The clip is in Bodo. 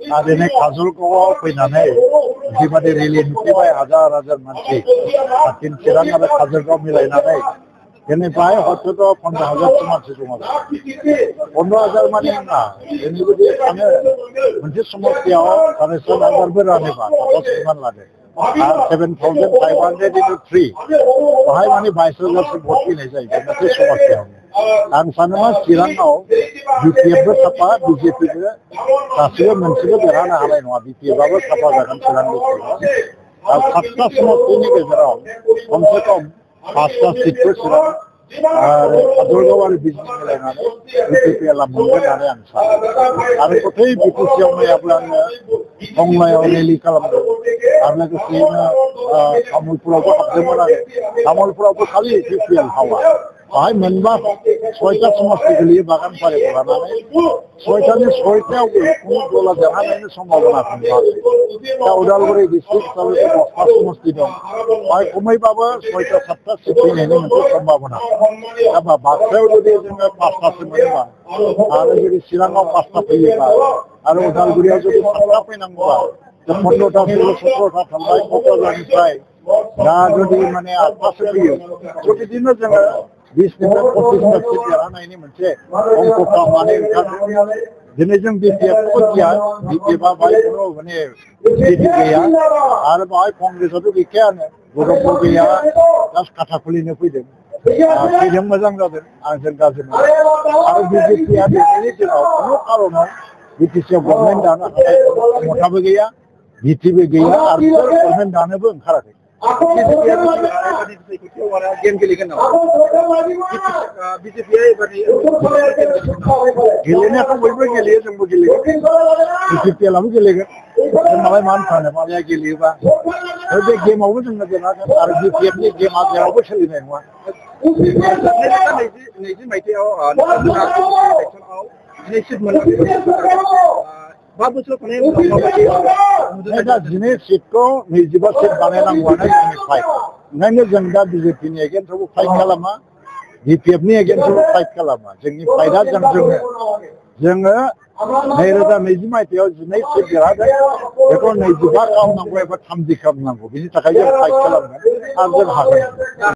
दिनै काजलगावआव फैनानै जिबादि रेलि नुफैबाय हाजार हाजार मानसि चिरां आरो काजलगाव मिलायनानै बेनिफ्राय हयथ' 15,000 मानसि दङ 15,000 माने नङा जोंनि बायदि सानो मोनसे समस्यायाव 7,500 रानोबा सापस लादो आरो 7,503 बाहाय माने 22,000 भट फैनाय जायो मोनसे समस्यायावनो आं सानो मा चिराङाव बिपिएफबो साफा बिजेपिबो गासिबो मोनसेबो देरहानो हानाय नङा बिपिएफआबो साफा जागोन चिरां डिस्ट्रिक्टआव आरो 7टा समस्तिनि गेजेराव खमसे खम 5टा सिटखौ चिरां आरो काजलगाव आरो बिजनि मिलायनानै बिपिपिएलआ मोनगोन होननानै आं सानो आरो गथै बिटिसिआव नायाब्ला आङो टंलायाव रेलि खालामदों आरो लोगोसेयैनो तामुलपुरावबो हाबदोंमोन आरो तामुलपुरावबो खालि बिपिएल हावा बाहाय मोनबा 6टा समस्ति गोलैयो बागानबारिखौ लानानै 6टानि 6टायावबो कुनु दला देरहानायनि सम्भाबना नुवाखै दा उदालगुरि डिस्ट्रिक्ट हिसाबै 10टा समस्ति दं बाहाय खमैबाबो 6टा 7टा सिट फैनायनि मोनसे सम्भाबना दा बाक्सायाव जुदि जोङो 5टासो मोनोबा आरो जुदि चिराङाव 5टा फैयोबा आरो उदालगुरियाव जुदि 7टा फैनांगौबा 15टा 17टा थांबाय क'क्राझारनिफ्राय दा जुदि माने 8टासो फैयो थ' बिदिनो जोङो 20निफ्राय 25टा सिट देरहानायनि मोनसे अंक खालामनानै ओंखारदों दिनै जों बिपिएफखौ गिया बिपिएफआ बाहाय कुनु माने स्थिति गैया आरो बाहाय कंग्रेसआथ' गैखायानो गौरबबो गैया जास्ट खाथा खुलिनो फैदों मोजां जादों आंजों गाज्रि नङा आरो बिजेपिआ दिनैनि दिनाव कुनु कारनाव बिटिसिआव गभर्नमेन्ट दानो हानाय क्षमताबो गैया भिटिबो गैया आरो गभर्नमेन्ट दानोबो ओंखाराखै गेलेनायाथ' बयबो गेलेयो जोंबो गेलेयो बिपिएलआबो गेलेगोन जों मालाय मानो सानो मालाया गेलेयोबा बे गेमावबो जोङो देरहागोन आरो बिपिएफनि गेमा जेरावबो सोलिनाय नङा 20 मायथाइयाव दा 12 सिटखौ 25 सिट बानायनांगौआनो जोंनि फाइट ओंखायनो जों दा बिजेपिनि एगेन्स्टआवबो फाइट खालामा बिपिएफनि एगेन्स्टआवबो फाइट खालामा जोंनि फाइटआ जोङो 2020 मायथाइयाव 12 सिट देरहागोन बेखौ 25 खालामनांगौ एबा 30 खालामनांगौ बिनि थाखाय जों फाइट खालामगोन आरो जों हागोन